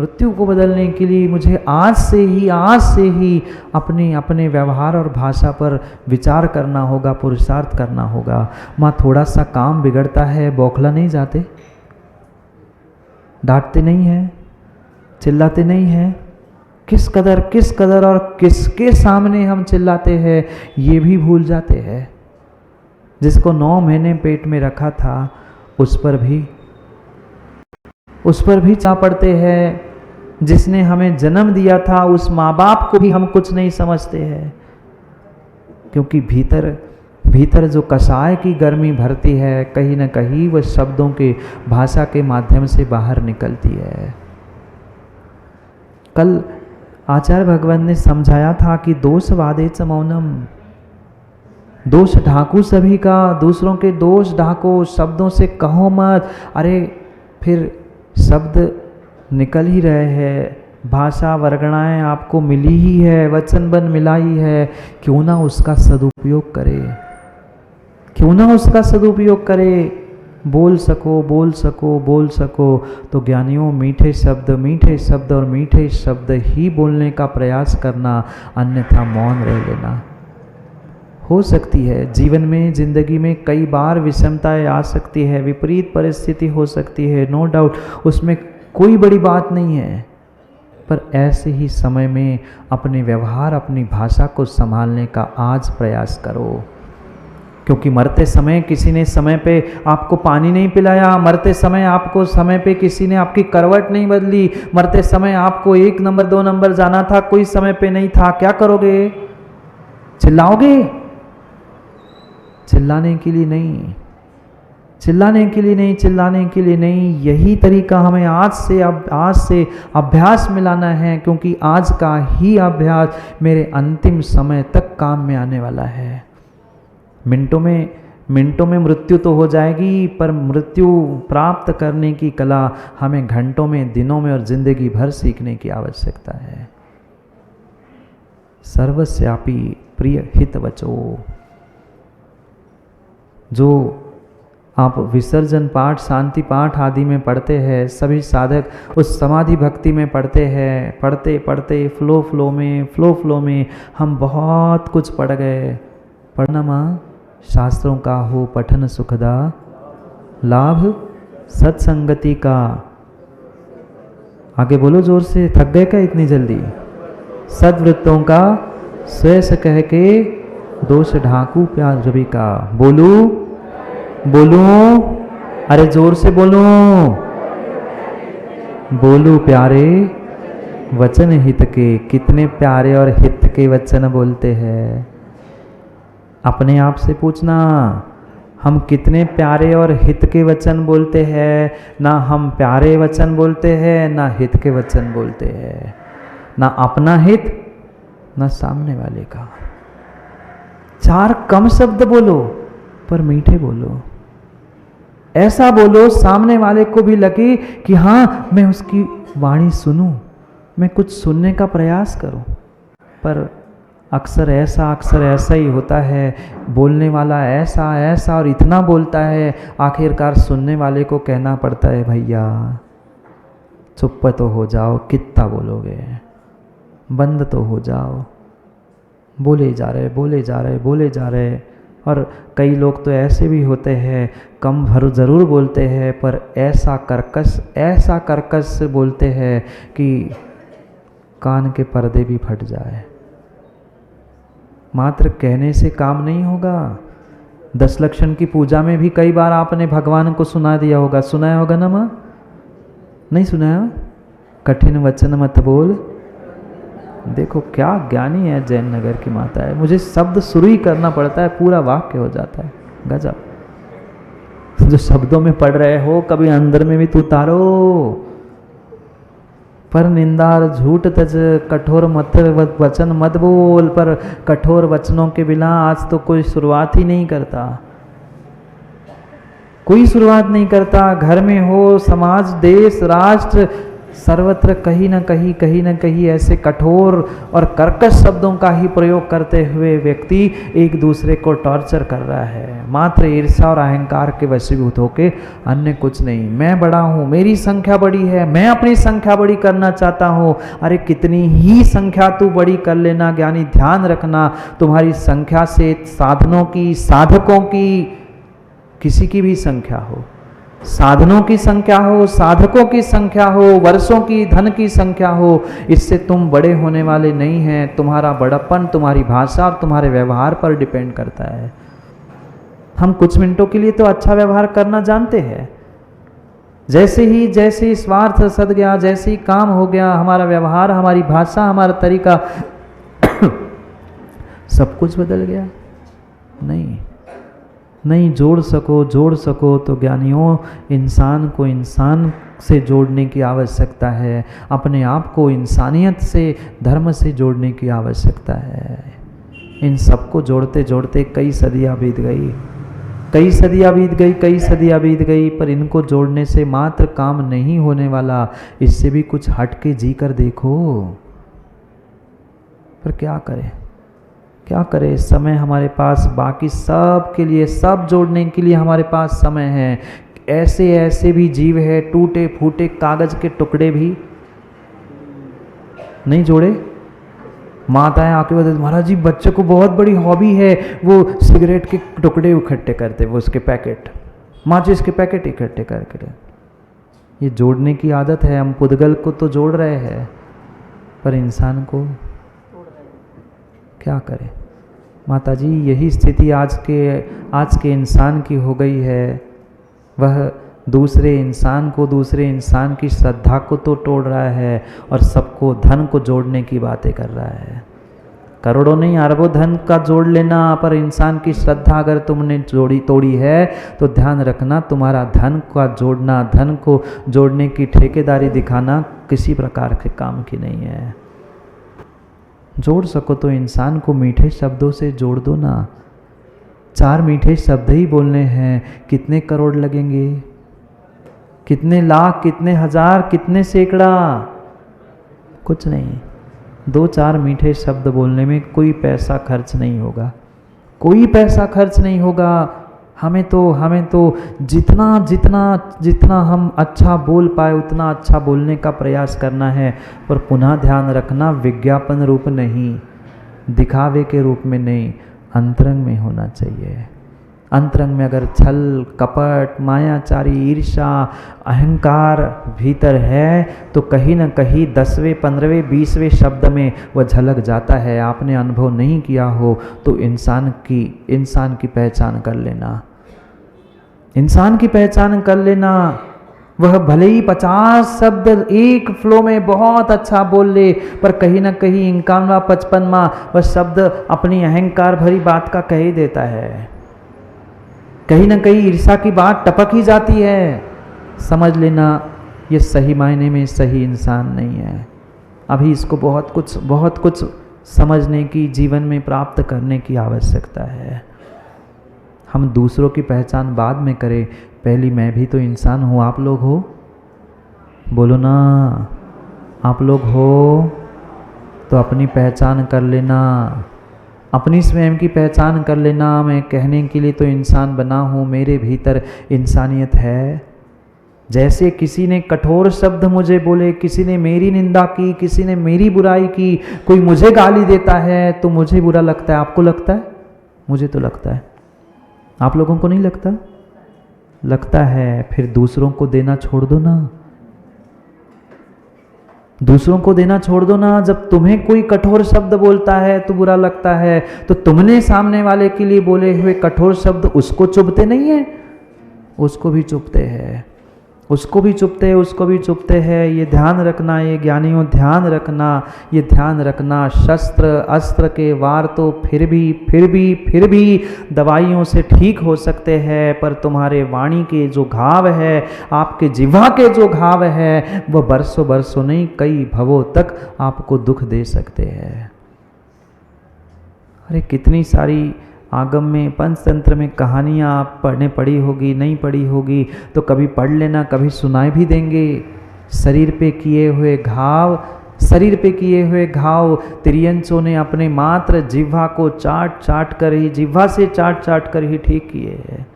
मृत्यु को बदलने के लिए मुझे आज से ही अपने व्यवहार और भाषा पर विचार करना होगा, पुरुषार्थ करना होगा। माँ थोड़ा सा काम बिगड़ता है, बौखला नहीं जाते, डांटते नहीं हैं, चिल्लाते नहीं हैं। किस कदर और किसके सामने हम चिल्लाते हैं ये भी भूल जाते हैं। जिसको 9 महीने पेट में रखा था उस पर भी चा पड़ते हैं। जिसने हमें जन्म दिया था उस माँ बाप को भी हम कुछ नहीं समझते हैं, क्योंकि भीतर जो कषाय की गर्मी भरती है कहीं ना कहीं वह शब्दों के भाषा के माध्यम से बाहर निकलती है। कल आचार्य भगवान ने समझाया था कि दोष वादे च मौनम, दोष ढाकू सभी का, दूसरों के दोष ढाको, शब्दों से कहो मत। अरे फिर शब्द निकल ही रहे हैं, भाषा वर्गणाएं आपको मिली ही है, वचन बन मिला ही है, क्यों ना उसका सदुपयोग करे, बोल सको। तो ज्ञानियों मीठे शब्द और मीठे शब्द ही बोलने का प्रयास करना, अन्यथा मौन रह लेना। हो सकती है जीवन में, जिंदगी में कई बार विषमताएं आ सकती है, विपरीत परिस्थिति हो सकती है, नो डाउट, उसमें कोई बड़ी बात नहीं है। पर ऐसे ही समय में अपने व्यवहार, अपनी भाषा को संभालने का आज प्रयास करो, क्योंकि मरते समय किसी ने समय पे आपको पानी नहीं पिलाया, मरते समय आपको समय पे किसी ने आपकी करवट नहीं बदली, मरते समय आपको 1 नंबर 2 नंबर जाना था, कोई समय पे नहीं था, क्या करोगे? चिल्लाओगे? चिल्लाने के लिए नहीं। यही तरीका हमें आज से अभ्यास मिलाना है, क्योंकि आज का ही अभ्यास मेरे अंतिम समय तक काम में आने वाला है। मिनटों में मृत्यु तो हो जाएगी, पर मृत्यु प्राप्त करने की कला हमें घंटों में, दिनों में और जिंदगी भर सीखने की आवश्यकता है। सर्वस्यापि प्रिय हित वचो, जो आप विसर्जन पाठ, शांति पाठ आदि में पढ़ते हैं, सभी साधक उस समाधि भक्ति में पढ़ते हैं। पढ़ते फ्लो में हम बहुत कुछ पढ़ गए। पढ़ना माँ शास्त्रों का हो पठन सुखदा, लाभ सत्संगति का। आगे बोलो जोर से, थक गए क्या इतनी जल्दी? सद्वृत्तों का श्रेष्ठ कह के दोष ढाकू प्यार रवि का। बोलू, अरे जोर से बोलू प्यारे वचन हित के। कितने प्यारे और हित के वचन बोलते हैं? अपने आप से पूछना, हम कितने प्यारे और हित के वचन बोलते हैं? ना हम प्यारे वचन बोलते हैं, ना हित के वचन बोलते हैं, ना अपना हित, ना सामने वाले का। 4 कम शब्द बोलो पर मीठे बोलो। ऐसा बोलो सामने वाले को भी लगे कि हाँ, मैं उसकी वाणी सुनूं, मैं कुछ सुनने का प्रयास करूं। पर अक्सर ऐसा ही होता है, बोलने वाला ऐसा और इतना बोलता है, आखिरकार सुनने वाले को कहना पड़ता है, भैया चुप तो हो जाओ, कितना बोलोगे, बंद तो हो जाओ। बोले जा रहे। और कई लोग तो ऐसे भी होते हैं, कम भर ज़रूर बोलते हैं, पर ऐसा कर्कश बोलते हैं कि कान के पर्दे भी फट जाए। मात्र कहने से काम नहीं होगा। 10 लक्षण की पूजा में भी कई बार आपने भगवान को सुनाया होगा ना माँ? नहीं सुनाया? कठिन वचन मत बोल। देखो क्या ज्ञानी है जैन नगर की माता है। मुझे शब्द शुरू ही करना पड़ता है, पूरा वाक्य हो जाता है। गजब। जो शब्दों में पढ़ रहे हो कभी अंदर में भी तो उतारो। पर निंदार झूठ तज, कठोर मत वचन मत बोल। पर कठोर वचनों के बिना आज तो कोई शुरुआत ही नहीं करता। घर में हो, समाज, देश, राष्ट्र, सर्वत्र कहीं ना कहीं ऐसे कठोर और कर्कश शब्दों का ही प्रयोग करते हुए व्यक्ति एक दूसरे को टॉर्चर कर रहा है, मात्र ईर्ष्या और अहंकार के वशीभूत होके, अन्य कुछ नहीं। मैं बड़ा हूँ, मेरी संख्या बड़ी है, मैं अपनी संख्या बड़ी करना चाहता हूँ। अरे कितनी ही संख्या तू बड़ी कर लेना ज्ञानी, ध्यान रखना तुम्हारी संख्या से साधनों की, साधकों की, किसी की भी संख्या हो, साधनों की संख्या हो, साधकों की संख्या हो, वर्षों की, धन की संख्या हो, इससे तुम बड़े होने वाले नहीं हैं। तुम्हारा बड़प्पन तुम्हारी भाषा और तुम्हारे व्यवहार पर डिपेंड करता है। हम कुछ मिनटों के लिए तो अच्छा व्यवहार करना जानते हैं, जैसे ही स्वार्थ सद गया, जैसे ही काम हो गया, हमारा व्यवहार, हमारी भाषा, हमारा तरीका सब कुछ बदल गया। नहीं जोड़ सको तो ज्ञानियों, इंसान को इंसान से जोड़ने की आवश्यकता है, अपने आप को इंसानियत से, धर्म से जोड़ने की आवश्यकता है। इन सबको जोड़ते जोड़ते कई सदियाँ बीत गई, पर इनको जोड़ने से मात्र काम नहीं होने वाला, इससे भी कुछ हट के जी कर देखो। पर क्या करें, समय हमारे पास बाकी सब के लिए, सब जोड़ने के लिए हमारे पास समय है। ऐसे भी जीव है, टूटे फूटे कागज के टुकड़े भी नहीं जोड़े। माताएं आके बोलते, महाराज जी बच्चे को बहुत बड़ी हॉबी है, वो सिगरेट के टुकड़े इकट्ठे करते, वो उसके पैकेट, माचिस के पैकेट इकट्ठे करके। ये जोड़ने की आदत है। हम पुद्गल को तो जोड़ रहे हैं, पर इंसान को क्या करें। माता जी यही स्थिति आज के इंसान की हो गई है। वह दूसरे इंसान की श्रद्धा को तो तोड़ रहा है और सबको धन को जोड़ने की बातें कर रहा है। करोड़ों नहीं अरबों धन का जोड़ लेना, पर इंसान की श्रद्धा अगर तुमने तोड़ी है तो ध्यान रखना, तुम्हारा धन का जोड़ना, धन को जोड़ने की ठेकेदारी दिखाना किसी प्रकार के काम की नहीं है। जोड़ सको तो इंसान को मीठे शब्दों से जोड़ दो ना। 4 मीठे शब्द ही बोलने हैं, कितने करोड़ लगेंगे, कितने लाख, कितने हजार, कितने सैकड़ा, कुछ नहीं। 2-4 मीठे शब्द बोलने में कोई पैसा खर्च नहीं होगा, हमें तो जितना हम अच्छा बोल पाए उतना अच्छा बोलने का प्रयास करना है। पर पुनः ध्यान रखना, विज्ञापन रूप नहीं, दिखावे के रूप में नहीं, अंतरंग में होना चाहिए। अंतरंग में अगर छल, कपट, मायाचारी, ईर्ष्या, अहंकार भीतर है तो कहीं न कहीं 10वें, 15वें, 20वें शब्द में वह झलक जाता है। आपने अनुभव नहीं किया हो तो इंसान की पहचान कर लेना। वह भले ही 50 शब्द एक फ्लो में बहुत अच्छा बोल ले, पर कहीं ना कहीं 51वां 55वां वह शब्द अपनी अहंकार भरी बात का कह ही देता है। कहीं ना कहीं ईर्ष्या की बात टपक ही जाती है। समझ लेना ये सही मायने में सही इंसान नहीं है। अभी इसको बहुत कुछ समझने की, जीवन में प्राप्त करने की आवश्यकता है। हम दूसरों की पहचान बाद में करें, पहली मैं भी तो इंसान हूँ। आप लोग हो, बोलो ना, आप लोग हो तो अपनी पहचान कर लेना, अपनी स्वयं की पहचान कर लेना। मैं कहने के लिए तो इंसान बना हूँ, मेरे भीतर इंसानियत है। जैसे किसी ने कठोर शब्द मुझे बोले, किसी ने मेरी निंदा की, किसी ने मेरी बुराई की, कोई मुझे गाली देता है तो मुझे बुरा लगता है। आपको लगता है? मुझे तो लगता है। आप लोगों को नहीं लगता? लगता है। फिर दूसरों को देना छोड़ दो ना, दूसरों को देना छोड़ दो ना। जब तुम्हें कोई कठोर शब्द बोलता है तो बुरा लगता है, तो तुमने सामने वाले के लिए बोले हुए कठोर शब्द उसको चुभते नहीं है? उसको भी चुभते हैं, उसको भी चुभते हैं। ये ध्यान रखना, ये ज्ञानियों ध्यान रखना। शस्त्र अस्त्र के वार तो फिर भी दवाइयों से ठीक हो सकते हैं, पर तुम्हारे वाणी के जो घाव है, आपके जिह्वा के जो घाव है, वह बरसों नहीं कई भवों तक आपको दुख दे सकते हैं। अरे कितनी सारी आगम में, पंचतंत्र में कहानियाँ आप पढ़ी होगी, नहीं पढ़ी होगी तो कभी पढ़ लेना, कभी सुनाए भी देंगे। शरीर पे किए हुए घाव, शरीर पे किए हुए घाव तिर्यंचों ने अपने मात्र जिह्वा को चाट चाट कर ही, जिह्वा से चाट चाट कर ही ठीक किए हैं।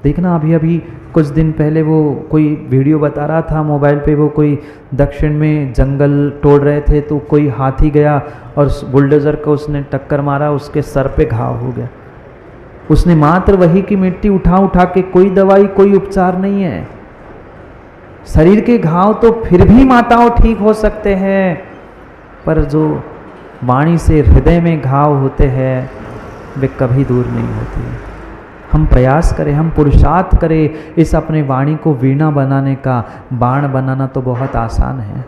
देखना अभी अभी कुछ दिन पहले वो कोई वीडियो बता रहा था मोबाइल पे, वो कोई दक्षिण में जंगल तोड़ रहे थे तो कोई हाथी गया और बुलडोज़र को उसने टक्कर मारा, उसके सर पे घाव हो गया। उसने मात्र वही की मिट्टी उठा उठा के, कोई दवाई कोई उपचार नहीं है। शरीर के घाव तो फिर भी माताओं ठीक हो सकते हैं, पर जो वाणी से हृदय में घाव होते हैं वे कभी दूर नहीं होते। हम प्रयास करें, हम पुरुषार्थ करें इस अपने वाणी को वीणा बनाने का। बाण बनाना तो बहुत आसान है,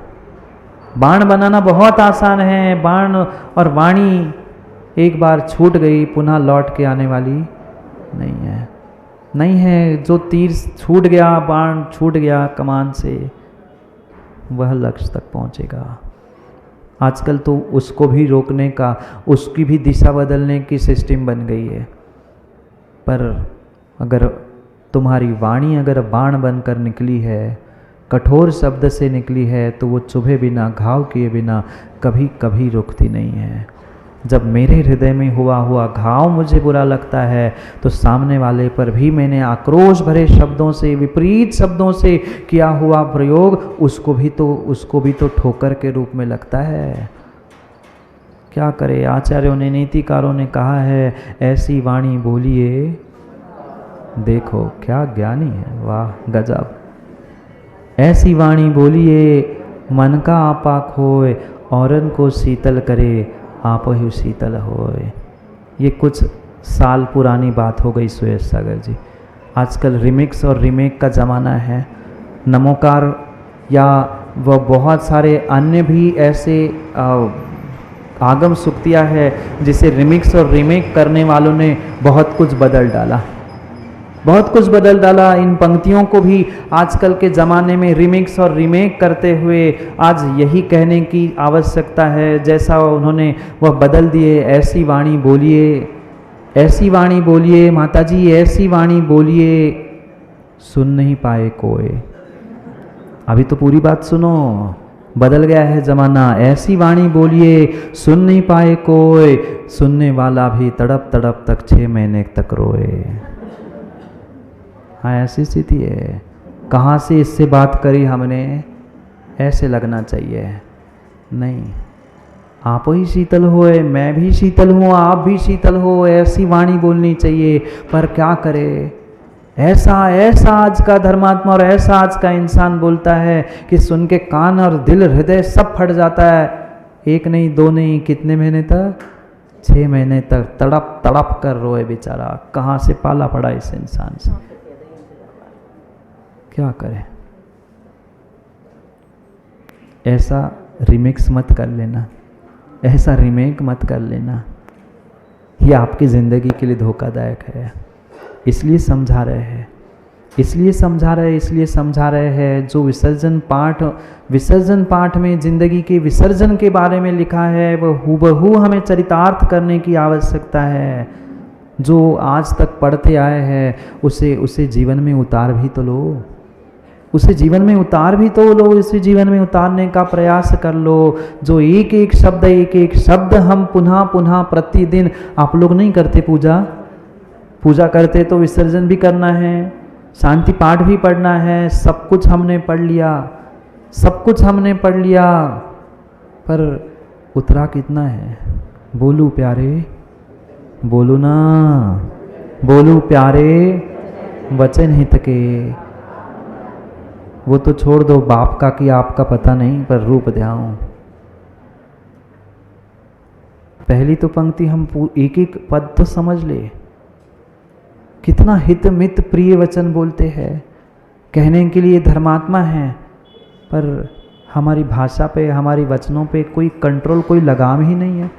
बाण बनाना बहुत आसान है। बाण और वाणी एक बार छूट गई पुनः लौट के आने वाली नहीं है। जो तीर छूट गया, बाण छूट गया कमान से, वह लक्ष्य तक पहुंचेगा। आजकल तो उसको भी रोकने का, उसकी भी दिशा बदलने की सिस्टम बन गई है। पर अगर तुम्हारी वाणी अगर बाण बनकर निकली है, कठोर शब्द से निकली है, तो वो चुभे बिना, घाव किए बिना कभी कभी रुकती नहीं है। जब मेरे हृदय में हुआ घाव मुझे बुरा लगता है तो सामने वाले पर भी मैंने आक्रोश भरे शब्दों से, विपरीत शब्दों से किया हुआ प्रयोग उसको भी तो ठोकर के रूप में लगता है। क्या करे, आचार्यों ने, नीतिकारों ने कहा है, ऐसी वाणी बोलिए। देखो क्या ज्ञानी है, वाह गजब। ऐसी वाणी बोलिए मन का आपा खोए, औरन को शीतल करे आप ही शीतल होए। ये कुछ साल पुरानी बात हो गई सुरेश सागर जी। आजकल रिमिक्स और रीमेक का ज़माना है। नमोकार या वह बहुत सारे अन्य भी ऐसे आगम सुक्तियाँ है जिसे रिमिक्स और रीमेक करने वालों ने बहुत कुछ बदल डाला, बहुत कुछ बदल डाला। इन पंक्तियों को भी आजकल के ज़माने में रिमिक्स और रीमेक करते हुए आज यही कहने की आवश्यकता है जैसा उन्होंने वह बदल दिए। ऐसी वाणी बोलिए, ऐसी वाणी बोलिए माताजी, ऐसी वाणी बोलिए सुन नहीं पाए कोई। अभी तो पूरी बात सुनो, बदल गया है ज़माना। ऐसी वाणी बोलिए सुन नहीं पाए कोई, सुनने वाला भी तड़प तड़प तक 6 महीने तक रोए। हाँ ऐसी स्थिति है। कहाँ से इससे बात करी हमने, ऐसे लगना चाहिए। नहीं, आप ही शीतल होए, मैं भी शीतल हूँ, आप भी शीतल हो, ऐसी वाणी बोलनी चाहिए। पर क्या करे, ऐसा आज का धर्मात्मा और ऐसा आज का इंसान बोलता है कि सुन के कान और दिल हृदय सब फट जाता है। 1 नहीं 2 नहीं, कितने महीने तक, 6 महीने तक तड़प तड़प कर रोए बेचारा। कहाँ से पाला पड़ा इस इंसान से, क्या करें। ऐसा रिमिक्स मत कर लेना, ऐसा रीमेक मत कर लेना, ये आपकी ज़िंदगी के लिए धोखादायक है। इसलिए समझा रहे हैं, इसलिए समझा रहे हैं। जो विसर्जन पाठ में ज़िंदगी के विसर्जन के बारे में लिखा है वह हूबहू हमें चरितार्थ करने की आवश्यकता है। जो आज तक पढ़ते आए हैं उसे जीवन में उतार भी तो लो, उसे जीवन में उतार भी तो लो, इसे जीवन में उतारने का प्रयास कर लो। जो एक एक शब्द हम पुनः पुनः प्रतिदिन, आप लोग नहीं करते पूजा करते तो विसर्जन भी करना है, शांति पाठ भी पढ़ना है। सब कुछ हमने पढ़ लिया, पर उतरा कितना है। बोलू प्यारे, बोलो ना, बोलू प्यारे वचन हित के। वो तो छोड़ दो बाप का कि आपका पता नहीं, पर रूप ध्यान। पहली तो पंक्ति हम एक एक पद तो समझ ले, कितना हित मित प्रिय वचन बोलते हैं। कहने के लिए धर्मात्मा हैं, पर हमारी भाषा पे, हमारी वचनों पे कोई कंट्रोल, कोई लगाम ही नहीं है।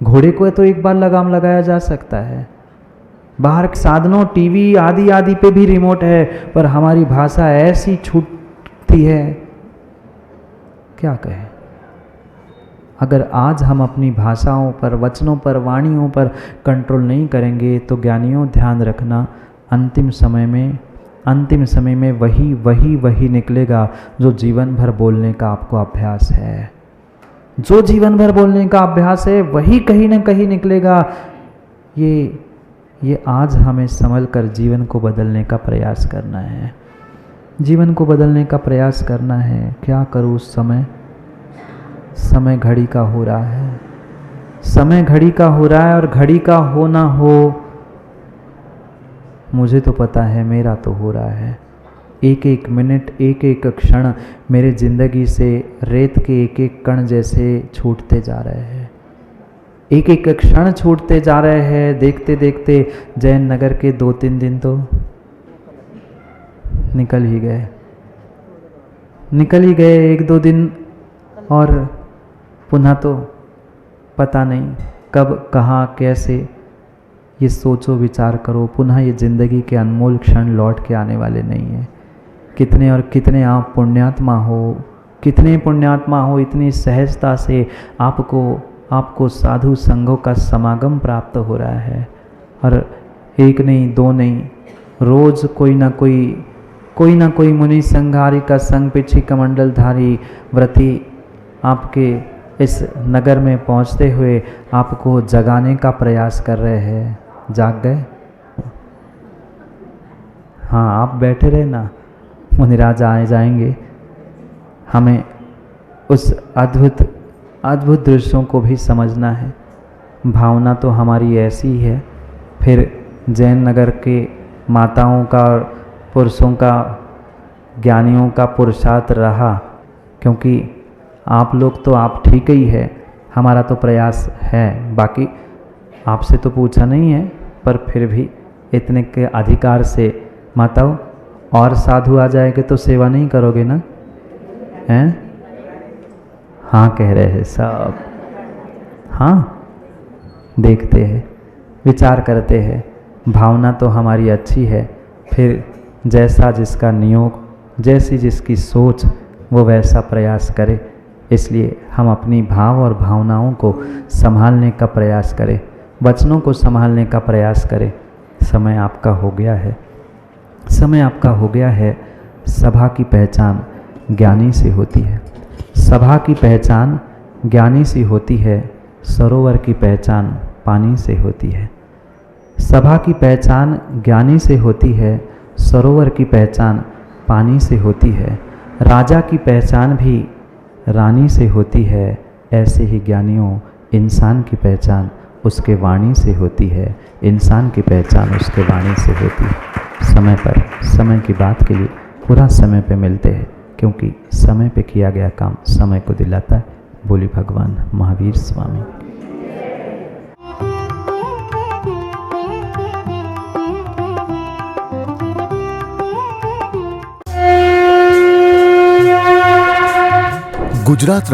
घोड़े को तो एक बार लगाम लगाया जा सकता है, बाहर के साधनों टीवी आदि पे भी रिमोट है, पर हमारी भाषा ऐसी छूटती है, क्या कहें। अगर आज हम अपनी भाषाओं पर, वचनों पर, वाणियों पर कंट्रोल नहीं करेंगे तो ज्ञानियों ध्यान रखना, अंतिम समय में अंतिम समय में वही निकलेगा जो जीवन भर बोलने का आपको अभ्यास है। जो जीवन भर बोलने का अभ्यास है वही कहीं ना कहीं निकलेगा। ये आज हमें संभल कर जीवन को बदलने का प्रयास करना है। जीवन को बदलने का प्रयास करना है। क्या करूँ? समय घड़ी का हो रहा है। समय घड़ी का हो रहा है और घड़ी का हो ना हो मुझे तो पता है, मेरा तो हो रहा है। एक एक मिनट, एक एक क्षण मेरे ज़िंदगी से रेत के एक एक कण जैसे छूटते जा रहे हैं। एक एक क्षण छूटते जा रहे हैं। देखते देखते जैन नगर के 2-3 दिन तो निकल ही गए। 1-2 दिन और पुनः तो पता नहीं कब, कहाँ, कैसे। ये सोचो, विचार करो। पुनः ये ज़िंदगी के अनमोल क्षण लौट के आने वाले नहीं हैं। कितने और कितने आप पुण्यात्मा हो, कितने पुण्यात्मा हो, इतनी सहजता से आपको साधु संघों का समागम प्राप्त हो रहा है। और 1 नहीं 2 नहीं, रोज़ कोई ना कोई मुनि संघारी का संग पिछी कमंडलधारी व्रती आपके इस नगर में पहुंचते हुए आपको जगाने का प्रयास कर रहे हैं। जाग गए? हाँ, आप बैठे रहे ना, मुनिराज आए जाएंगे। हमें उस अद्भुत दृश्यों को भी समझना है। भावना तो हमारी ऐसी ही है। फिर जैन नगर के माताओं का, पुरुषों का, ज्ञानियों का पुरुषार्थ रहा, क्योंकि आप लोग तो आप ठीक ही है, हमारा तो प्रयास है। बाकी आपसे तो पूछा नहीं है, पर फिर भी इतने के अधिकार से माताओं और साधु आ जाएंगे तो सेवा नहीं करोगे ना? हैं? हाँ कह रहे हैं सब। हाँ, देखते हैं, विचार करते हैं। भावना तो हमारी अच्छी है, फिर जैसा जिसका नियोग, जैसी जिसकी सोच, वो वैसा प्रयास करे। इसलिए हम अपनी भाव और भावनाओं को संभालने का प्रयास करें, वचनों को संभालने का प्रयास करें। समय आपका हो गया है। समय आपका हो गया है। सभा की पहचान ज्ञानी से होती है। सभा की पहचान ज्ञानी से होती है। सरोवर की पहचान पानी से होती है। सभा की पहचान ज्ञानी से होती है। सरोवर की पहचान पानी से होती है। राजा की पहचान भी रानी से होती है। ऐसे ही ज्ञानियों, इंसान की पहचान उसके वाणी से होती है। इंसान की पहचान उसके वाणी से होती है। समय पर, समय की बात के लिए पूरा समय पे मिलते हैं, क्योंकि समय पे किया गया काम समय को दिलाता है। बोली भगवान महावीर स्वामी। गुजरात